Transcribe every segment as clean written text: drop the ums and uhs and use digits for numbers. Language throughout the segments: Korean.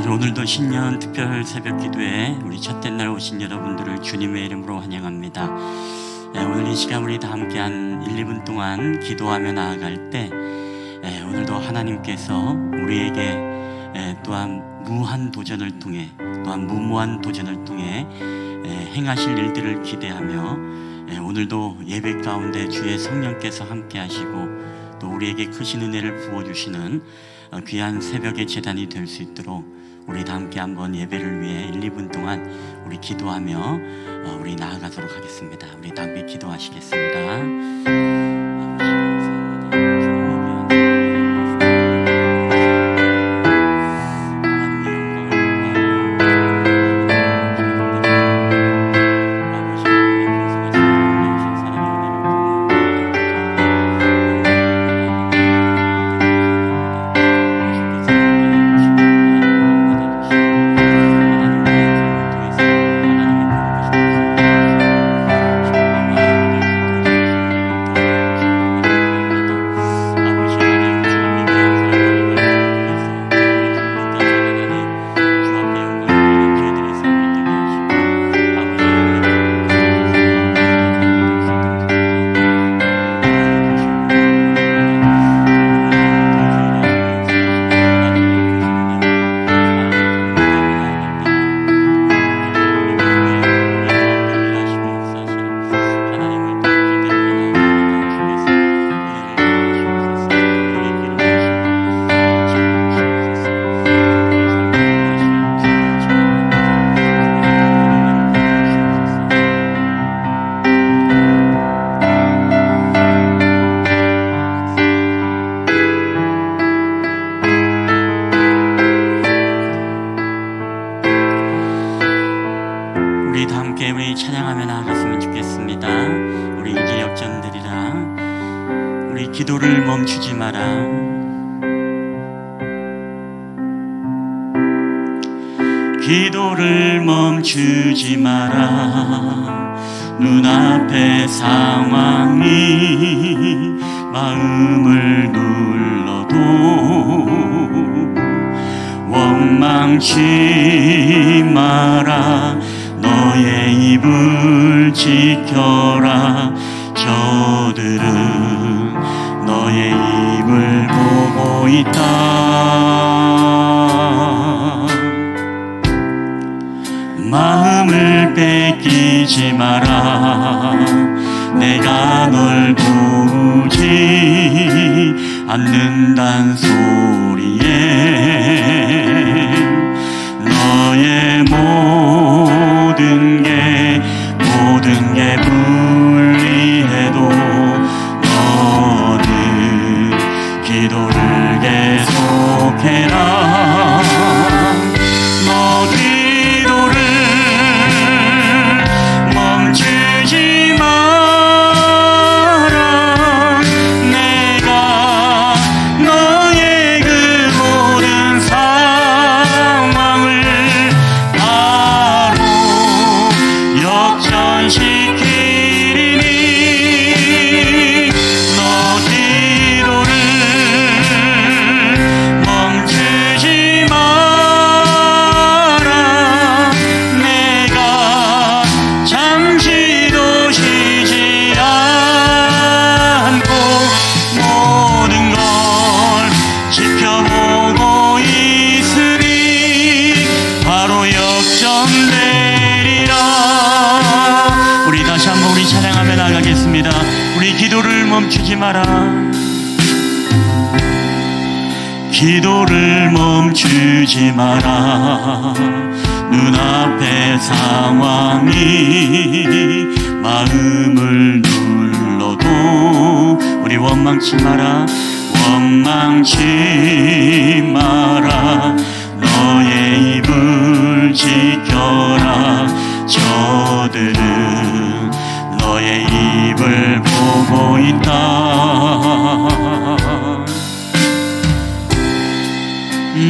오늘도 신년 특별 새벽 기도에 우리 첫째 날 오신 여러분들을 주님의 이름으로 환영합니다. 오늘 이 시간 우리 다 함께 한 1, 2분 동안 기도하며 나아갈 때 오늘도 하나님께서 우리에게 또한 무한 도전을 통해 또한 무모한 도전을 통해 행하실 일들을 기대하며 오늘도 예배 가운데 주의 성령께서 함께 하시고 또 우리에게 크신 은혜를 부어주시는 귀한 새벽의 제단이 될 수 있도록 우리 다 함께 한번 예배를 위해 1, 2분 동안 우리 기도하며 우리 나아가도록 하겠습니다. 우리 다 함께 기도하시겠습니다. 우리 다 함께 우리 찬양하며 나아갔으면 좋겠습니다. 우리 이제 역전되리라. 우리 기도를 멈추지 마라. 기도를 멈추지 마라. 눈앞의 상황이 마음을 눌러도 원망치 마라. 너의 입을 지켜라. 저들은 너의 입을 보고 있다. 마음을 뺏기지 마라. 내가 널 도우지 않는단 소리에 너의 모든 게 불리해도 너는 기도를 계속해라. 너 기도를 멈추지 마라. 내가 너의 그 모든 상황을 바로 역전시키리니 너 기도를 멈추지 마라. 내가 잠시도 쉬지 않고 모든 걸 지켜보고 있으니 바로 역전되리라. 우리 다시 한번 우리 찬양하며 나가겠습니다. 우리 기도를 멈추지 마라. 기도를 멈추지 마라. 눈앞의 상황이 마음을 눌러도 우리 원망치 마라. 원망치 마라. 너의 입을 지켜라. 저들은 너의 입을 보고 있다.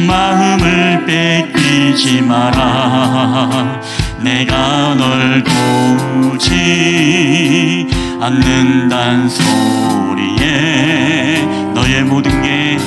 마음을 뺏기지 마라. 내가 널 도우지 않는단 소리에 너의 모든 게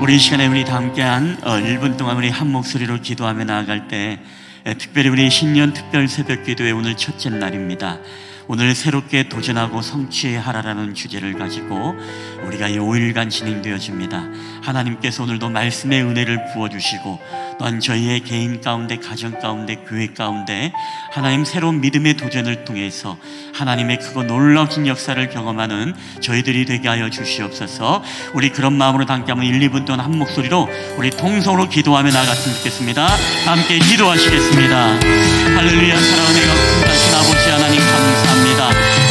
우리 이 시간에 우리 다 함께한 1분 동안 우리 한 목소리로 기도하며 나아갈 때, 특별히 우리 신년 특별 새벽 기도의 오늘 첫째 날입니다. 오늘 새롭게 도전하고 성취하라라는 주제를 가지고 우리가 이 5일간 진행되어집니다. 하나님께서 오늘도 말씀의 은혜를 부어주시고 또한 저희의 개인 가운데, 가정 가운데, 교회 가운데 하나님 새로운 믿음의 도전을 통해서 하나님의 크고 놀라우신 역사를 경험하는 저희들이 되게 하여 주시옵소서. 우리 그런 마음으로 함께 한번 1, 2분 동안 한 목소리로 우리 통성으로 기도하며 나아갔으면 좋겠습니다. 함께 기도하시겠습니다. 할렐루야. 사랑하는 하신 아버지 하나님 감사합니다.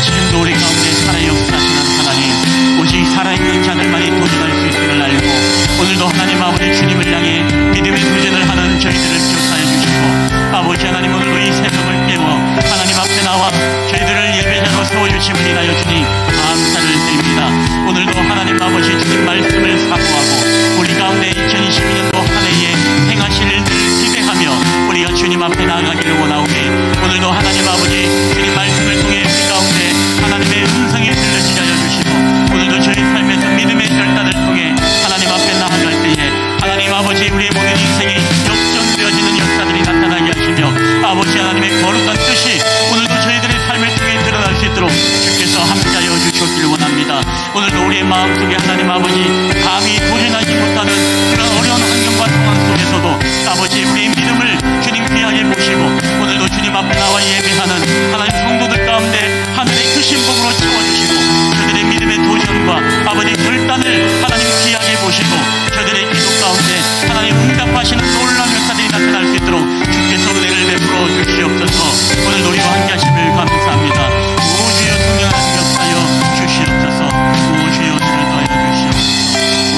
지금도 우리 가운데 살아 역사하시는 하나님, 오직 살아있는 자들만이 도전할 수 있음을 알고 오늘도 하나님 아버지 주님을 향해 믿음의 도전을 하는 저희들을 묘사해 주시고, 아버지 하나님 오늘도 이 새벽을 깨워 하나님 앞에 나와 저희들을 예배자로 세워주심을 인하여 주님 감사를 드립니다. 오늘도 하나님 아버지 주님 말씀을 사모하고 우리 가운데 2022년도 한 해에 행하실 일들을 기대하며 우리가 주님 앞에 나아가기를 원하오니 오늘도 하나님 아버지 주님 말씀을 통해 우리 가운데 하나님의 음성이 들려지게 하여 주시고 오늘도 저희 삶에서 믿음의 결단을 통해 하나님 앞에 나아갈 때에 하나님 아버지 우리의 모든 인생이 역전되어지는 역사들이 나타나게 하시며 아버지 하나님의 거룩한 뜻이 오늘도 저희들의 삶을 통해 드러날 수 있도록 주께서 함께하여 주시기를 원합니다. 오늘도 우리의 마음속에 하나님 아버지 감히 도전하지 못하는 그런 어려운 환경과 상황 속에서도 아버지 우리의 믿음을 주님 귀하게 모시고 오늘도 주님 앞에 나와 예배하는 하나님 성도들 가운데 하늘의 크신 복으로 채워주시고 저들의 믿음의 도전과 아버지 결단을 하나님 귀하게 모시고 저들의 기도 가운데 하나님 응답하시는 놀라운 역사들이 나타날 수 있도록 주께서 은혜를 베풀어 주시옵소서. 오늘도 우리와 함께 하심을 감사합니다. 오 주여 성령하신 역사여 주시옵소서. 오 주여 은혜를 더하여 주시옵소서.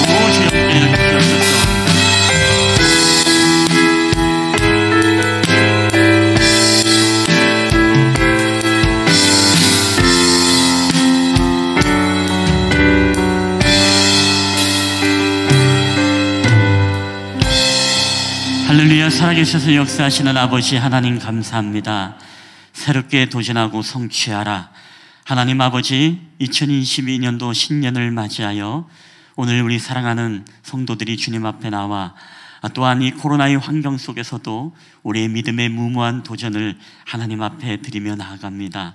오 주여 함께하여 주시옵소서. 할렐루야. 살아계셔서 역사하시는 아버지 하나님 감사합니다. 새롭게 도전하고 성취하라. 하나님 아버지 2022년도 신년을 맞이하여 오늘 우리 사랑하는 성도들이 주님 앞에 나와 또한 이 코로나의 환경 속에서도 우리의 믿음의 무모한 도전을 하나님 앞에 드리며 나아갑니다.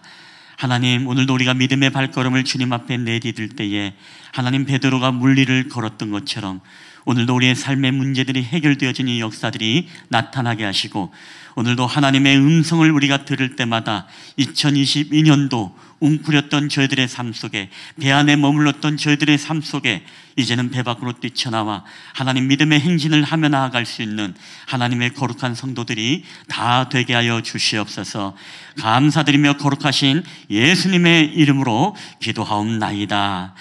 하나님 오늘도 우리가 믿음의 발걸음을 주님 앞에 내디딜 때에 하나님 베드로가 물리를 걸었던 것처럼 오늘도 우리의 삶의 문제들이 해결되어진 이 역사들이 나타나게 하시고 오늘도 하나님의 음성을 우리가 들을 때마다 2022년도 웅크렸던 저희들의 삶 속에 배 안에 머물렀던 저희들의 삶 속에 이제는 배 밖으로 뛰쳐나와 하나님 믿음의 행진을 하며 나아갈 수 있는 하나님의 거룩한 성도들이 다 되게 하여 주시옵소서. 감사드리며 거룩하신 예수님의 이름으로 기도하옵나이다.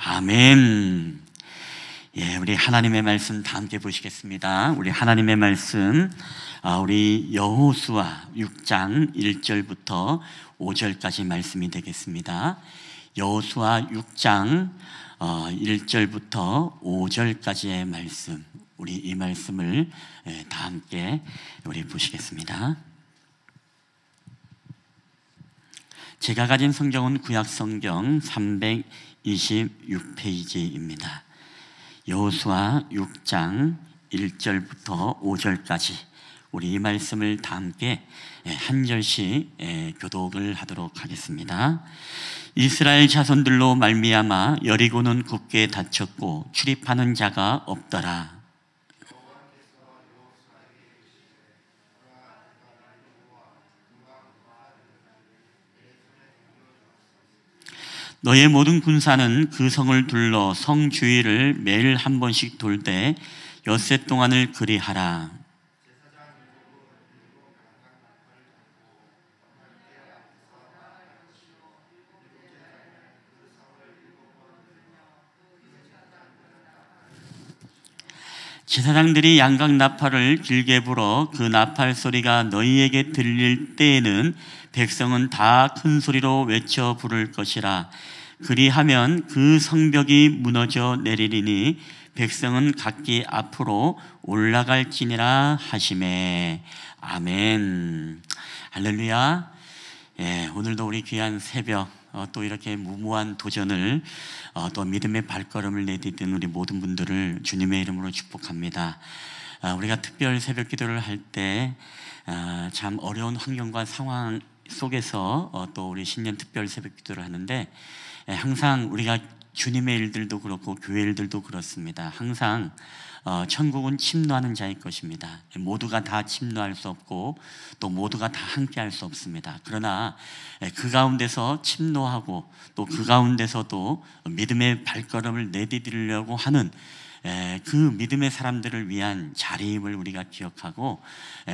아멘. 예, 우리 하나님의 말씀 다 함께 보시겠습니다. 우리 하나님의 말씀 우리 여호수아 6장 1절부터 5절까지 말씀이 되겠습니다. 여호수아 6장 1절부터 5절까지의 말씀, 우리 이 말씀을 다 함께 우리 보시겠습니다. 제가 가진 성경은 구약성경 326페이지입니다. 여호수아 6장 1절부터 5절까지 우리 이 말씀을 다 함께 한 절씩 교독을 하도록 하겠습니다. 이스라엘 자손들로 말미암아 여리고는 굳게 닫혔고 출입하는 자가 없더라. 너의 모든 군사는 그 성을 둘러 성 주위를 매일 한 번씩 돌되 엿새 동안을 그리하라. 제사장들이 양각 나팔을 길게 불어 그 나팔 소리가 너희에게 들릴 때에는 백성은 다 큰 소리로 외쳐 부를 것이라. 그리하면 그 성벽이 무너져 내리리니 백성은 각기 앞으로 올라갈지니라 하시매. 아멘. 할렐루야. 예, 오늘도 우리 귀한 새벽 또 이렇게 무모한 도전을 또 믿음의 발걸음을 내딛은 우리 모든 분들을 주님의 이름으로 축복합니다. 우리가 특별 새벽 기도를 할 때 참 어려운 환경과 상황 속에서 또 우리 신년 특별 새벽 기도를 하는데, 항상 우리가 주님의 일들도 그렇고 교회 일들도 그렇습니다. 항상 천국은 침노하는 자의 것입니다. 모두가 다 침노할 수 없고 또 모두가 다 함께 할 수 없습니다. 그러나 그 가운데서 침노하고 또 그 가운데서도 믿음의 발걸음을 내디디려고 하는 그 믿음의 사람들을 위한 자리임을 우리가 기억하고,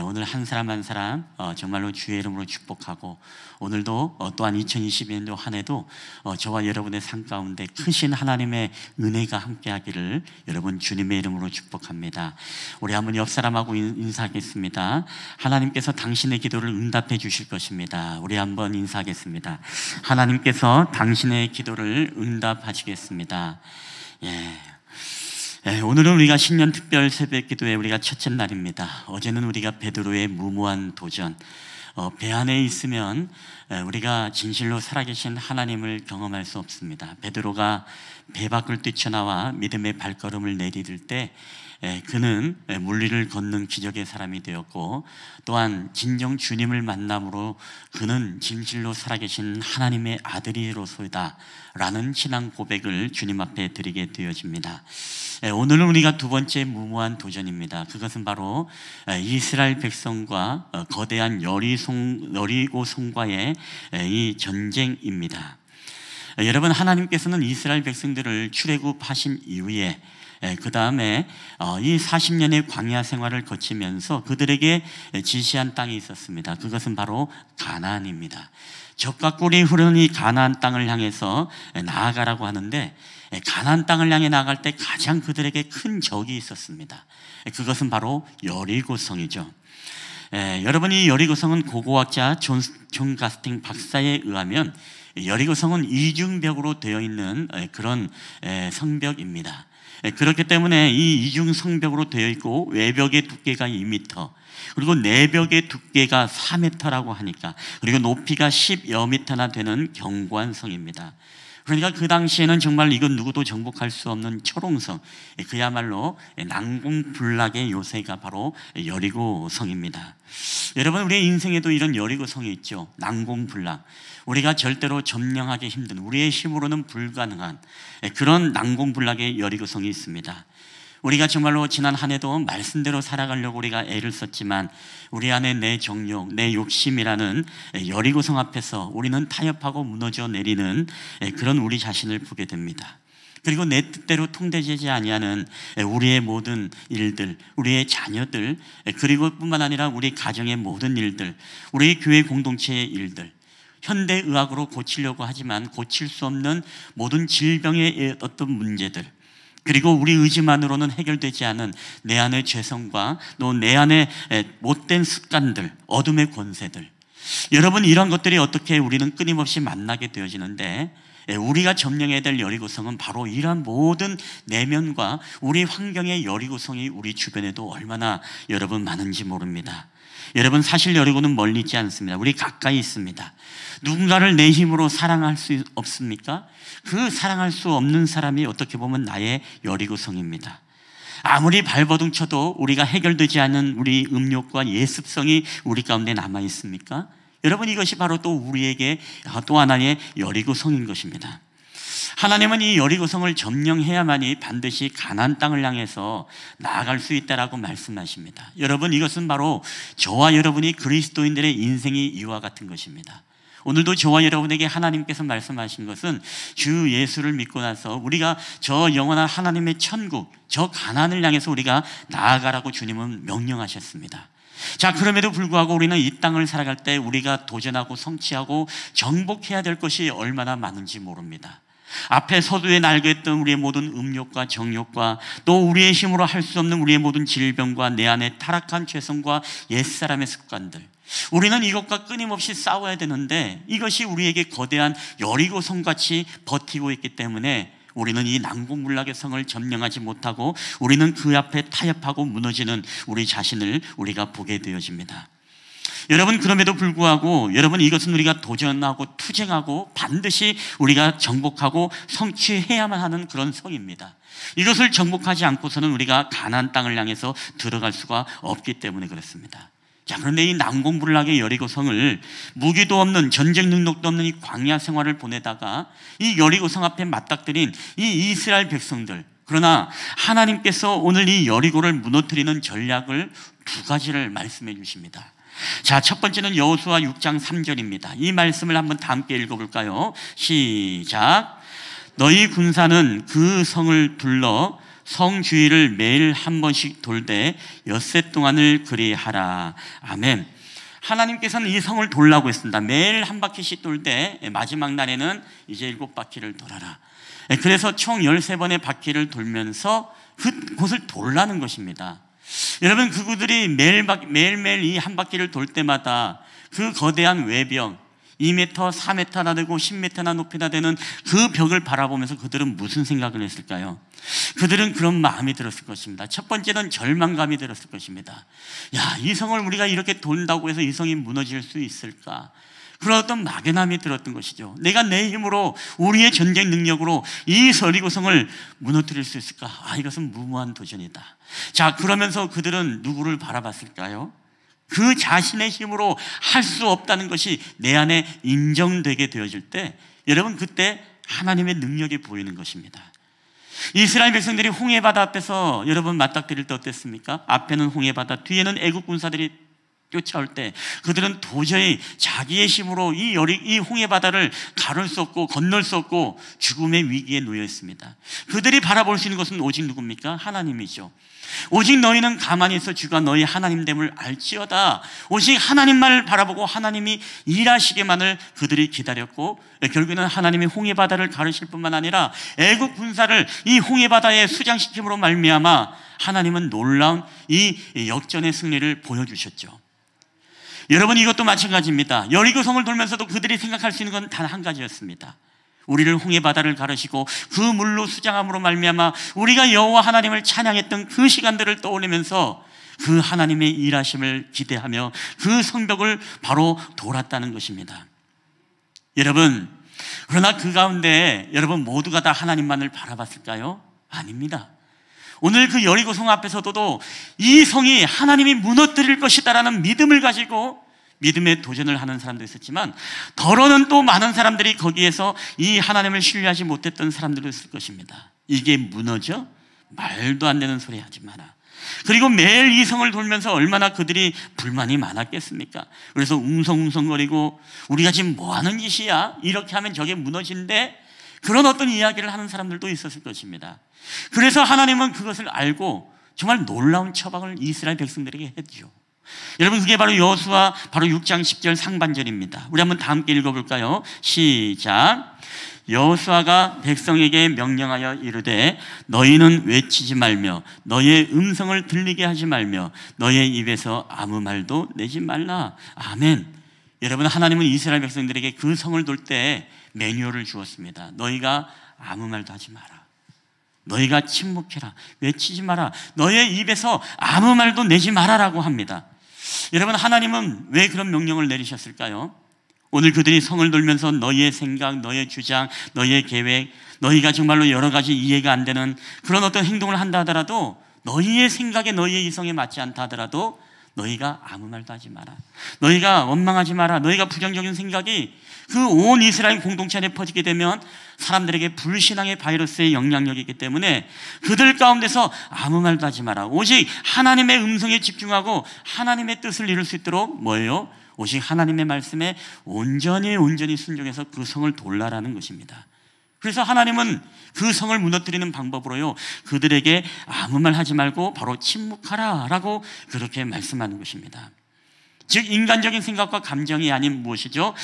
오늘 한 사람 한 사람 정말로 주의 이름으로 축복하고, 오늘도 또한 2022년도 한 해도 저와 여러분의 삶 가운데 크신 하나님의 은혜가 함께하기를 여러분 주님의 이름으로 축복합니다. 우리 한번 옆 사람하고 인사하겠습니다. 하나님께서 당신의 기도를 응답해 주실 것입니다. 우리 한번 인사하겠습니다. 하나님께서 당신의 기도를 응답하시겠습니다. 오늘은 우리가 신년 특별 새벽 기도에 우리가 첫째 날입니다. 어제는 우리가 베드로의 무모한 도전, 배 안에 있으면 우리가 진실로 살아계신 하나님을 경험할 수 없습니다. 베드로가 배 밖을 뛰쳐나와 믿음의 발걸음을 내디딜 때 그는 물리를 걷는 기적의 사람이 되었고, 또한 진정 주님을 만남으로 그는 진실로 살아계신 하나님의 아들이로소이다 라는 신앙 고백을 주님 앞에 드리게 되어집니다. 오늘은 우리가 두 번째 무모한 도전입니다. 그것은 바로 이스라엘 백성과 거대한 여리고 성과의 이 전쟁입니다. 여러분, 하나님께서는 이스라엘 백성들을 출애굽하신 이후에 그 다음에 이 40년의 광야 생활을 거치면서 그들에게 지시한 땅이 있었습니다. 그것은 바로 가나안입니다. 젖과 꿀이 흐르는 이 가나안 땅을 향해서 나아가라고 하는데, 가나안 땅을 향해 나아갈 때 가장 그들에게 큰 적이 있었습니다. 그것은 바로 여리고성이죠. 여러분이 여리고성은 고고학자 존 가스팅 박사에 의하면 여리고성은 이중벽으로 되어 있는 그런 성벽입니다. 그렇기 때문에 이 이중 성벽으로 되어 있고 외벽의 두께가 2m, 그리고 내벽의 두께가 4m라고 하니까, 그리고 높이가 10여 미터나 되는 견고한 성입니다. 그러니까 그 당시에는 정말 이건 누구도 정복할 수 없는 초롱성, 그야말로 난공불락의 요새가 바로 여리고성입니다. 여러분, 우리의 인생에도 이런 여리고성이 있죠. 난공불락, 우리가 절대로 점령하기 힘든, 우리의 힘으로는 불가능한 그런 난공불락의 여리고성이 있습니다. 우리가 정말로 지난 한 해도 말씀대로 살아가려고 우리가 애를 썼지만 우리 안에 내 정욕, 내 욕심이라는 여리고성 앞에서 우리는 타협하고 무너져 내리는 그런 우리 자신을 보게 됩니다. 그리고 내 뜻대로 통되지 아니하는 우리의 모든 일들, 우리의 자녀들, 그리고 뿐만 아니라 우리 가정의 모든 일들, 우리 교회 공동체의 일들, 현대의학으로 고치려고 하지만 고칠 수 없는 모든 질병의 어떤 문제들, 그리고 우리 의지만으로는 해결되지 않은 내 안의 죄성과 또 내 안의 못된 습관들, 어둠의 권세들, 여러분, 이런 것들이 어떻게 우리는 끊임없이 만나게 되어지는데, 우리가 점령해야 될 여리고성은 바로 이러한 모든 내면과 우리 환경의 여리고성이 우리 주변에도 얼마나 여러분 많은지 모릅니다. 여러분, 사실 여리고는 멀리 있지 않습니다. 우리 가까이 있습니다. 누군가를 내 힘으로 사랑할 수 없습니까? 그 사랑할 수 없는 사람이 어떻게 보면 나의 여리고성입니다. 아무리 발버둥 쳐도 우리가 해결되지 않은 우리 음욕과 예습성이 우리 가운데 남아 있습니까? 여러분, 이것이 바로 또 우리에게 또 하나의 여리고성인 것입니다. 하나님은 이 여리고성을 점령해야만이 반드시 가나안 땅을 향해서 나아갈 수 있다라고 말씀하십니다. 여러분, 이것은 바로 저와 여러분이 그리스도인들의 인생이 이와 같은 것입니다. 오늘도 저와 여러분에게 하나님께서 말씀하신 것은 주 예수를 믿고 나서 우리가 저 영원한 하나님의 천국, 저 가나안을 향해서 우리가 나아가라고 주님은 명령하셨습니다. 자, 그럼에도 불구하고 우리는 이 땅을 살아갈 때 우리가 도전하고 성취하고 정복해야 될 것이 얼마나 많은지 모릅니다. 앞에 서두에 날개했던 우리의 모든 음욕과 정욕과 또 우리의 힘으로 할 수 없는 우리의 모든 질병과 내 안에 타락한 죄성과 옛사람의 습관들, 우리는 이것과 끊임없이 싸워야 되는데 이것이 우리에게 거대한 여리고성같이 버티고 있기 때문에 우리는 이 난공불락의 성을 점령하지 못하고 우리는 그 앞에 타협하고 무너지는 우리 자신을 우리가 보게 되어집니다. 여러분, 그럼에도 불구하고 여러분, 이것은 우리가 도전하고 투쟁하고 반드시 우리가 정복하고 성취해야만 하는 그런 성입니다. 이것을 정복하지 않고서는 우리가 가나안 땅을 향해서 들어갈 수가 없기 때문에 그렇습니다. 자, 그런데 이 난공불락의 여리고성을 무기도 없는, 전쟁 능력도 없는 이 광야 생활을 보내다가 이 여리고성 앞에 맞닥뜨린 이 이스라엘 백성들, 그러나 하나님께서 오늘 이 여리고를 무너뜨리는 전략을 두 가지를 말씀해 주십니다. 자, 첫 번째는 여호수아 6장 3절입니다. 이 말씀을 한번 다 함께 읽어볼까요? 시작. 너희 군사는 그 성을 둘러 성 주위를 매일 한 번씩 돌되 엿새 동안을 그리하라. 아멘. 하나님께서는 이 성을 돌라고 했습니다. 매일 한 바퀴씩 돌되 마지막 날에는 이제 7바퀴를 돌아라. 그래서 총 13번의 바퀴를 돌면서 그곳을 돌라는 것입니다. 여러분, 그들이 매일매일 이 한 바퀴를 돌 때마다 그 거대한 외벽, 2m, 4m나 되고 10m나 높이나 되는 그 벽을 바라보면서 그들은 무슨 생각을 했을까요? 그들은 그런 마음이 들었을 것입니다. 첫 번째는 절망감이 들었을 것입니다. 야, 이 성을 우리가 이렇게 돈다고 해서 이 성이 무너질 수 있을까? 그런 어떤 막연함이 들었던 것이죠. 내가 내 힘으로, 우리의 전쟁 능력으로 이 여리고성을 무너뜨릴 수 있을까? 아, 이것은 무모한 도전이다. 자, 그러면서 그들은 누구를 바라봤을까요? 그 자신의 힘으로 할 수 없다는 것이 내 안에 인정되게 되어질 때, 여러분, 그때 하나님의 능력이 보이는 것입니다. 이스라엘 백성들이 홍해바다 앞에서 여러분 맞닥뜨릴 때 어땠습니까? 앞에는 홍해바다, 뒤에는 애국 군사들이 쫓아올 때 그들은 도저히 자기의 힘으로 이 홍해바다를 가를 수 없고 건널 수 없고 죽음의 위기에 놓여 있습니다. 그들이 바라볼 수 있는 것은 오직 누굽니까? 하나님이죠. 오직 너희는 가만히 있어 주가 너희 하나님됨을 알지어다. 오직 하나님만을 바라보고 하나님이 일하시기만을 그들이 기다렸고, 결국에는 하나님이 홍해바다를 가르실 뿐만 아니라 애국 군사를 이 홍해바다에 수장시킴으로 말미암아 하나님은 놀라운 이 역전의 승리를 보여주셨죠. 여러분, 이것도 마찬가지입니다. 여리고성을 돌면서도 그들이 생각할 수 있는 건 단 한 가지였습니다. 우리를 홍해바다를 가르시고 그 물로 수장함으로 말미암아 우리가 여호와 하나님을 찬양했던 그 시간들을 떠올리면서 그 하나님의 일하심을 기대하며 그 성벽을 바로 돌았다는 것입니다. 여러분, 그러나 그 가운데 여러분 모두가 다 하나님만을 바라봤을까요? 아닙니다. 오늘 그 여리고성 앞에서도 이 성이 하나님이 무너뜨릴 것이다라는 믿음을 가지고 믿음의 도전을 하는 사람도 있었지만, 더러는 또 많은 사람들이 거기에서 이 하나님을 신뢰하지 못했던 사람들도 있을 것입니다. 이게 무너져? 말도 안 되는 소리 하지 마라. 그리고 매일 이 성을 돌면서 얼마나 그들이 불만이 많았겠습니까? 그래서 웅성웅성거리고 우리가 지금 뭐 하는 짓이야? 이렇게 하면 저게 무너진대? 그런 어떤 이야기를 하는 사람들도 있었을 것입니다. 그래서 하나님은 그것을 알고 정말 놀라운 처방을 이스라엘 백성들에게 했죠. 여러분, 그게 바로 여호수아 바로 6장 10절 상반절입니다. 우리 한번 다 함께 읽어볼까요? 시작. 여호수아가 백성에게 명령하여 이르되 너희는 외치지 말며 너희의 음성을 들리게 하지 말며 너희의 입에서 아무 말도 내지 말라. 아멘. 여러분, 하나님은 이스라엘 백성들에게 그 성을 돌 때 매뉴얼을 주었습니다. 너희가 아무 말도 하지 마라. 너희가 침묵해라. 외치지 마라. 너희의 입에서 아무 말도 내지 마라라고 합니다. 여러분, 하나님은 왜 그런 명령을 내리셨을까요? 오늘 그들이 성을 돌면서 너희의 생각, 너희의 주장, 너희의 계획, 너희가 정말로 여러 가지 이해가 안 되는 그런 어떤 행동을 한다 하더라도, 너희의 생각에 너희의 이성에 맞지 않다 하더라도 너희가 아무 말도 하지 마라. 너희가 원망하지 마라. 너희가 부정적인 생각이 그 온 이스라엘 공동체 안에 퍼지게 되면 사람들에게 불신앙의 바이러스의 영향력이 있기 때문에 그들 가운데서 아무 말도 하지 마라. 오직 하나님의 음성에 집중하고 하나님의 뜻을 이룰 수 있도록 뭐예요? 오직 하나님의 말씀에 온전히 순종해서 그 성을 돌라라는 것입니다. 그래서 하나님은 그 성을 무너뜨리는 방법으로요, 그들에게 아무 말 하지 말고 바로 침묵하라 라고 그렇게 말씀하는 것입니다. 즉, 인간적인 생각과 감정이 아닌 무엇이죠?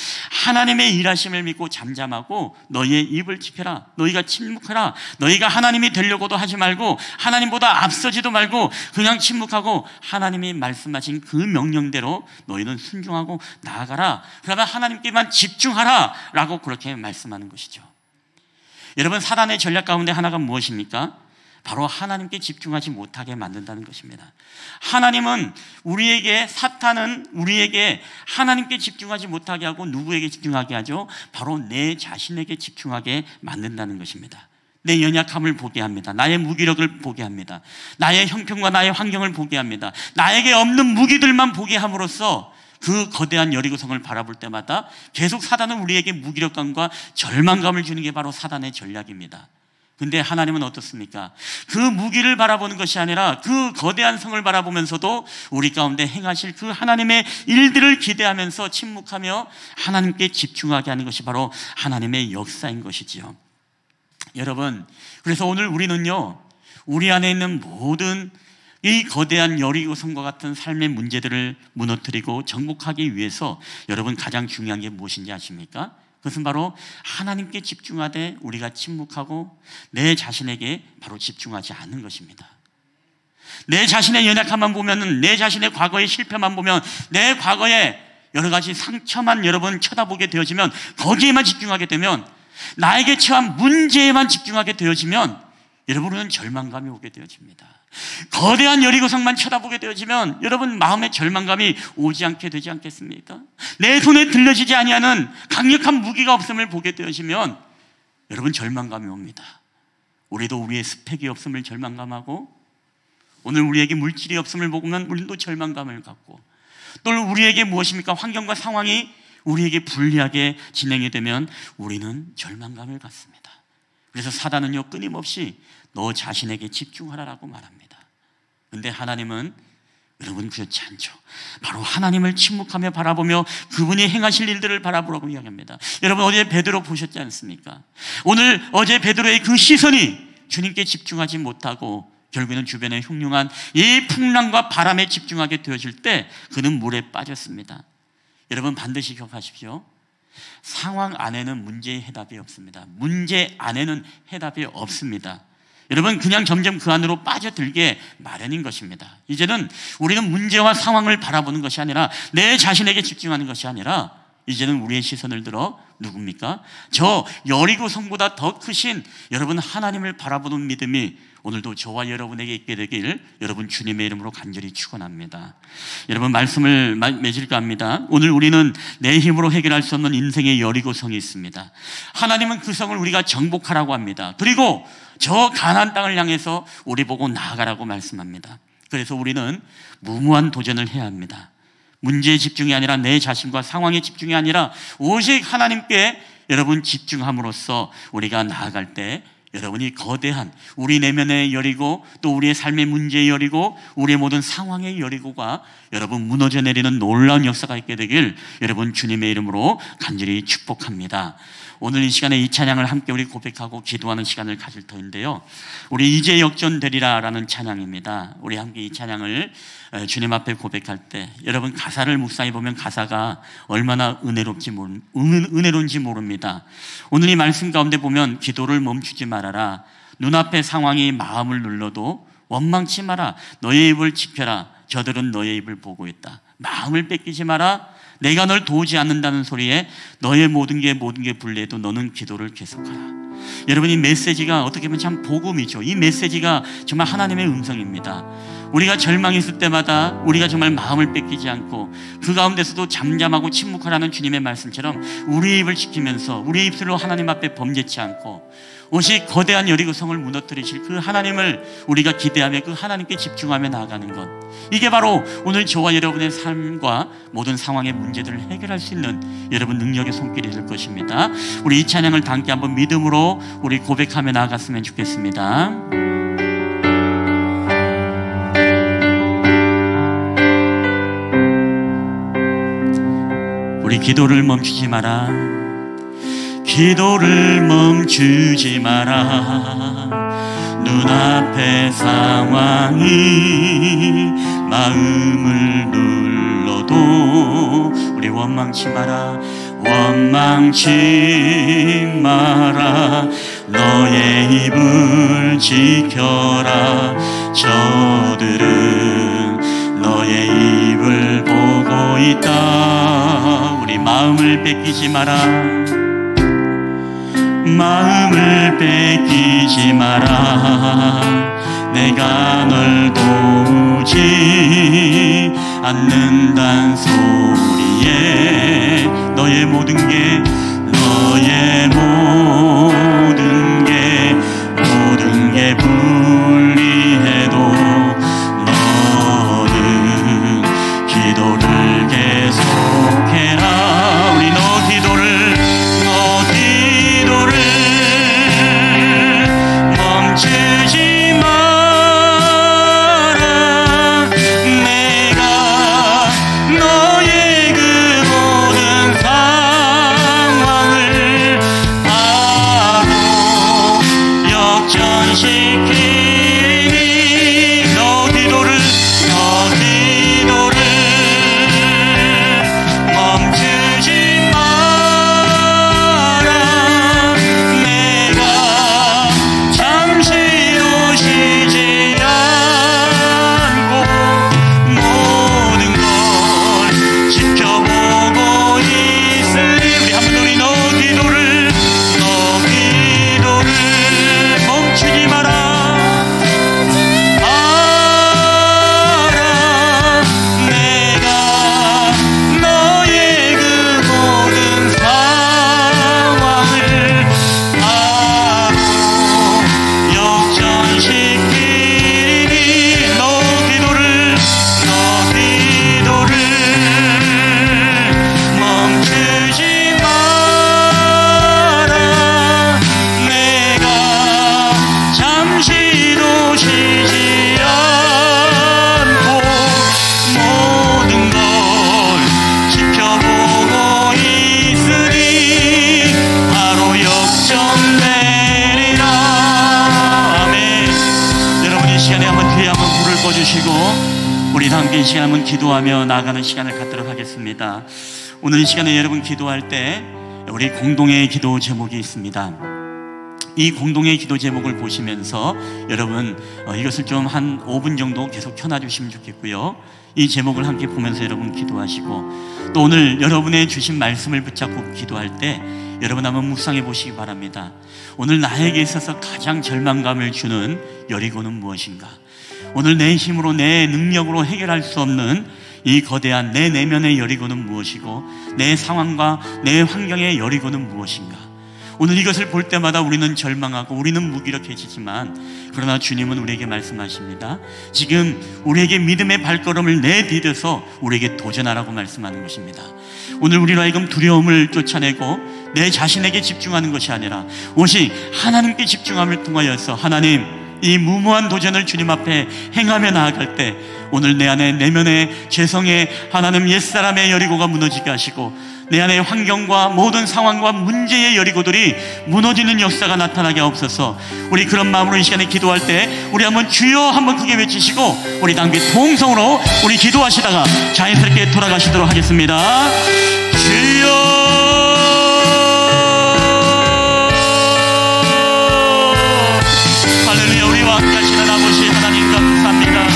하나님의 일하심을 믿고 잠잠하고 너희의 입을 지켜라. 너희가 침묵하라. 너희가 하나님이 되려고도 하지 말고 하나님보다 앞서지도 말고 그냥 침묵하고 하나님이 말씀하신 그 명령대로 너희는 순종하고 나아가라. 그러면 하나님께만 집중하라 라고 그렇게 말씀하는 것이죠. 여러분, 사단의 전략 가운데 하나가 무엇입니까? 바로 하나님께 집중하지 못하게 만든다는 것입니다. 하나님은 사탄은 우리에게 하나님께 집중하지 못하게 하고 누구에게 집중하게 하죠? 바로 내 자신에게 집중하게 만든다는 것입니다. 내 연약함을 보게 합니다. 나의 무기력을 보게 합니다. 나의 형편과 나의 환경을 보게 합니다. 나에게 없는 무기들만 보게 함으로써 그 거대한 여리고성을 바라볼 때마다 계속 사단은 우리에게 무기력감과 절망감을 주는 게 바로 사단의 전략입니다. 근데 하나님은 어떻습니까? 그 무기를 바라보는 것이 아니라 그 거대한 성을 바라보면서도 우리 가운데 행하실 그 하나님의 일들을 기대하면서 침묵하며 하나님께 집중하게 하는 것이 바로 하나님의 역사인 것이지요. 여러분, 그래서 오늘 우리는요, 우리 안에 있는 모든 이 거대한 여리고성과 같은 삶의 문제들을 무너뜨리고 정복하기 위해서 여러분 가장 중요한 게 무엇인지 아십니까? 그것은 바로 하나님께 집중하되 우리가 침묵하고 내 자신에게 바로 집중하지 않는 것입니다. 내 자신의 연약함만 보면, 내 자신의 과거의 실패만 보면, 내 과거의 여러 가지 상처만 여러분 쳐다보게 되어지면, 거기에만 집중하게 되면, 나에게 처한 문제에만 집중하게 되어지면 여러분은 절망감이 오게 되어집니다. 거대한 여리고성만 쳐다보게 되어지면 여러분 마음의 절망감이 오지 않게 되지 않겠습니까? 내 손에 들려지지 아니하는 강력한 무기가 없음을 보게 되어지면 여러분 절망감이 옵니다. 우리도 우리의 스펙이 없음을 절망감하고, 오늘 우리에게 물질이 없음을 보면 우리도 절망감을 갖고, 또 우리에게 무엇입니까? 환경과 상황이 우리에게 불리하게 진행이 되면 우리는 절망감을 갖습니다. 그래서 사단은요, 끊임없이 너 자신에게 집중하라라고 말합니다. 그런데 하나님은 여러분 그렇지 않죠. 바로 하나님을 침묵하며 바라보며 그분이 행하실 일들을 바라보라고 이야기합니다. 여러분 어제 베드로 보셨지 않습니까? 어제 베드로의 그 시선이 주님께 집중하지 못하고 결국에는 주변에 흉흉한 이 풍랑과 바람에 집중하게 되어질 때 그는 물에 빠졌습니다. 여러분 반드시 기억하십시오. 상황 안에는 문제의 해답이 없습니다. 문제 안에는 해답이 없습니다. 여러분 그냥 점점 그 안으로 빠져들게 마련인 것입니다. 이제는 우리는 문제와 상황을 바라보는 것이 아니라 내 자신에게 집중하는 것이 아니라 이제는 우리의 시선을 들어 누굽니까? 저 여리고성보다 더 크신 여러분 하나님을 바라보는 믿음이 오늘도 저와 여러분에게 있게 되길 여러분 주님의 이름으로 간절히 축원합니다. 여러분 말씀을 맺을까 합니다. 오늘 우리는 내 힘으로 해결할 수 없는 인생의 여리고성이 있습니다. 하나님은 그 성을 우리가 정복하라고 합니다. 그리고 저 가나안 땅을 향해서 우리 보고 나아가라고 말씀합니다. 그래서 우리는 무모한 도전을 해야 합니다. 문제에 집중이 아니라 내 자신과 상황에 집중이 아니라 오직 하나님께 여러분 집중함으로써 우리가 나아갈 때 여러분이 거대한 우리 내면의 여리고 또 우리의 삶의 문제의 여리고 우리의 모든 상황의 여리고가 여러분 무너져 내리는 놀라운 역사가 있게 되길 여러분 주님의 이름으로 간절히 축복합니다. 오늘 이 시간에 이 찬양을 함께 우리 고백하고 기도하는 시간을 가질 터인데요, 우리 이제 역전되리라 라는 찬양입니다. 우리 함께 이 찬양을 주님 앞에 고백할 때 여러분 가사를 묵상해 보면 가사가 얼마나 은혜로운지 모릅니다. 오늘 이 말씀 가운데 보면 기도를 멈추지 말아라, 눈앞의 상황이 마음을 눌러도 원망치 마라, 너의 입을 지켜라, 저들은 너의 입을 보고 있다. 마음을 뺏기지 마라, 내가 널 도우지 않는다는 소리에 너의 모든 게 불리해도 너는 기도를 계속하라. 여러분 이 메시지가 어떻게 보면 참 복음이죠. 이 메시지가 정말 하나님의 음성입니다. 우리가 절망했을 때마다 우리가 정말 마음을 뺏기지 않고 그 가운데서도 잠잠하고 침묵하라는 주님의 말씀처럼 우리의 입을 지키면서 우리의 입술로 하나님 앞에 범죄치 않고 오직 거대한 여리고성을 무너뜨리실 그 하나님을 우리가 기대하며 그 하나님께 집중하며 나아가는 것, 이게 바로 오늘 저와 여러분의 삶과 모든 상황의 문제들을 해결할 수 있는 여러분 능력의 손길이 될 것입니다. 우리 이 찬양을 다 함께 한번 믿음으로 우리 고백하며 나아갔으면 좋겠습니다. 우리 기도를 멈추지 마라, 기도를 멈추지 마라, 눈앞의 상황이 마음을 눌러도 우리 원망치 마라, 원망치 마라, 너의 입을 지켜라, 저들은 너의 입을 보고 있다. 우리 마음을 뺏기지 마라, 마음을 뺏기지 마라. 내가 널 도우지 않는단 소리에 너의 모든 게 불리해도 너는 기도를 계속해라. 우리 너 기도를 멈추지 마라. 내가 너의 그 모든 상황을 바로 역전시키니 너 기도를 멈추지 마라. 내가 잠시도 쉬지 않고 모든 걸 지켜보고 있으니 우리 한번 우리 너 기도를 멈추지 마라. 내가 너의 그 모든 상황을 바로 역전시키니 너 기도를 멈추지 마라. 내가 잠시도 쉬지 않고 모든 걸 지켜보고 있으니 바로 역전되리라. 아멘. 여러분 이 시간에 한번 뒤에 한번 불을 꺼주시고 우리 다 함께 이 시간 한번 기도하며 나아가는 시간을 갖도록 하겠습니다. 오늘 이 시간에 여러분 기도할 때 우리 공동의 기도 제목이 있습니다. 이 공동의 기도 제목을 보시면서 여러분 이것을 좀 한 5분 정도 계속 켜놔주시면 좋겠고요. 이 제목을 함께 보면서 여러분 기도하시고 또 오늘 여러분의 주신 말씀을 붙잡고 기도할 때 여러분 한번 묵상해 보시기 바랍니다. 오늘 나에게 있어서 가장 절망감을 주는 여리고는 무엇인가? 오늘 내 힘으로 내 능력으로 해결할 수 없는 이 거대한 내 내면의 여리고는 무엇이고 내 상황과 내 환경의 여리고는 무엇인가? 오늘 이것을 볼 때마다 우리는 절망하고 우리는 무기력해지지만 그러나 주님은 우리에게 말씀하십니다. 지금 우리에게 믿음의 발걸음을 내디뎌서 우리에게 도전하라고 말씀하는 것입니다. 오늘 우리로 하여금 두려움을 쫓아내고 내 자신에게 집중하는 것이 아니라 오직 하나님께 집중함을 통하여서 하나님 이 무모한 도전을 주님 앞에 행하며 나아갈 때 오늘 내 안에 내면의 죄성의 하나님 옛사람의 여리고가 무너지게 하시고 내 안의 환경과 모든 상황과 문제의 여리고들이 무너지는 역사가 나타나게 하옵소서. 우리 그런 마음으로 이 시간에 기도할 때 우리 한번 주여 한번 크게 외치시고 우리 다 함께 통성으로 우리 기도하시다가 자연스럽게 돌아가시도록 하겠습니다. 주여 함께 하시는 아버지 하나님 감사합니다.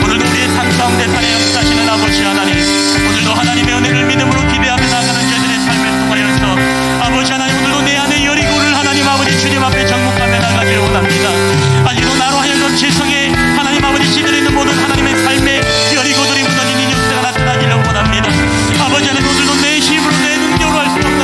오늘도 우리의 삶 가운데 살아 역사하시는 아버지 하나님, 오늘도 하나님의 은혜를 믿음으로 기대하며 나가는 저들의 삶을 통하여서 아버지 하나님 오늘도 내 안의 여리고를 하나님 아버지 주님 앞에 정복하며 나가기를 원합니다. 아직도 나로 하여금 죄성에 하나님 아버지 지들에 있는 모든 하나님의 삶의 여리고들이 무너지는 역사가 나타나기를 원합니다. 아버지 하나님 오늘도 내 힘으로 내 능력으로 할 수 없는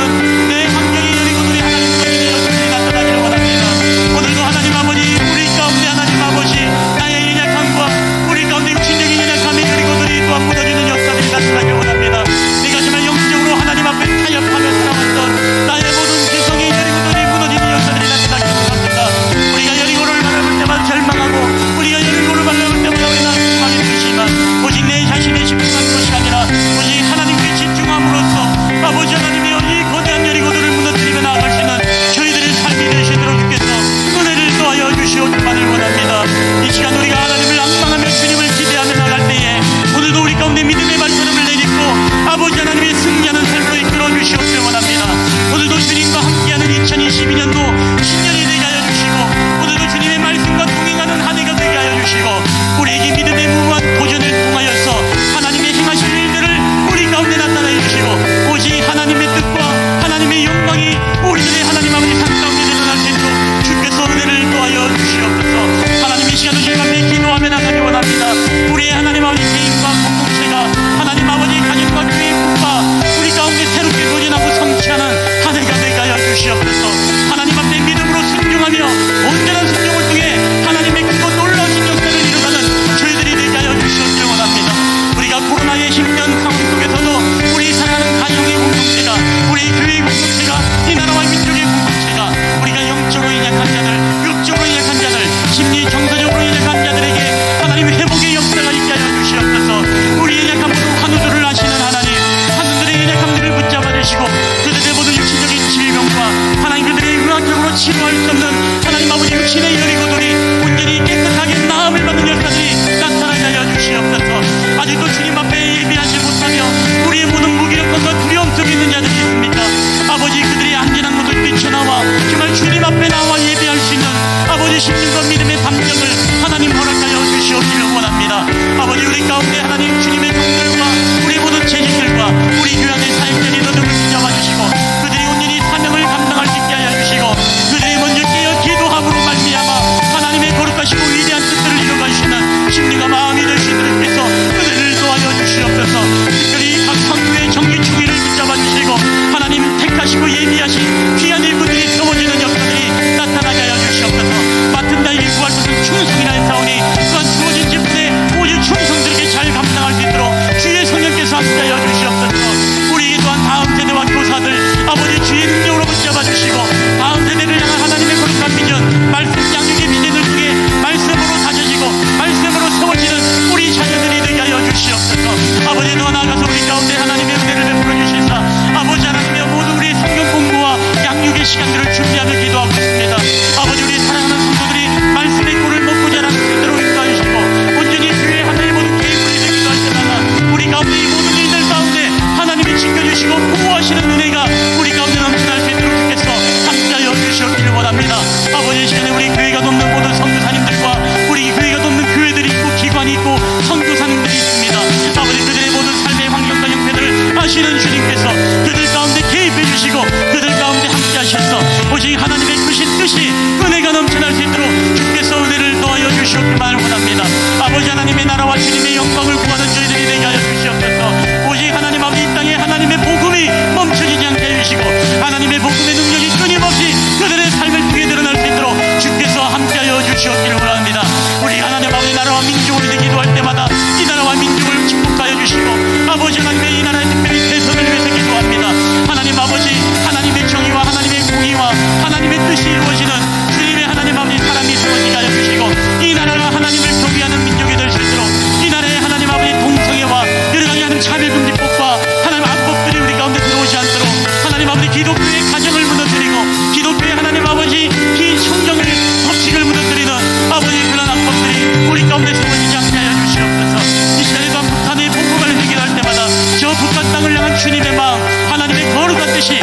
사시는 주님께서 그들 가운데 개입해 주시고 그들 가운데 함께 하셔서 오직 하나님의 크신 뜻이 은혜가 넘쳐날 수 있도록 주께서 은혜를 더하여 주시옵기만을 원합니다. 아버지 하나님의 나라와 주님의 영광을 구하는 저희들이 되게 하여 주시옵소서. 오직 하나님 아버지 이 땅에 하나님의 복음이 멈춰지지 않게 해주시고 하나님의 복음의 능력이 끊임없이 그들의 삶을 통해 드러날 수 있도록 주께서 함께하여 주시옵기를 원합니다. 우리 하나님 아버지 나라와 민족을 위해 기도할 때마다 이 나라와 민족을 축복하여 주시고 아버지 하나님의 이 나라의 특별히 대선을 위해서 기도합니다. 하나님 아버지 하나님의 정의와 하나님의 공의와 하나님의 뜻이 이루어지는 주님의 하나님 아버지 사람이 세워지게 하여 주시고 이 나라가 하나님을 경외하는 민족이 될 수 있도록 이 나라의 하나님 아버지 동성애와 여러 가지 하는 차별금지법과 하나님 악법들이 우리 가운데 들어오지 않도록 하나님 아버지 기독교의 가정을 무너뜨리고 기독교의 하나님 아버지 기성경을 법칙을 무너뜨리는 아버지 그런 악법들이 우리 가운데 세워지지 않게 하여 주시옵소서. 이 시간에도 북한의 폭풍을 해결할 때마다 저 북한 땅을 향한 주님의 마음 하나님의 거룩한 뜻이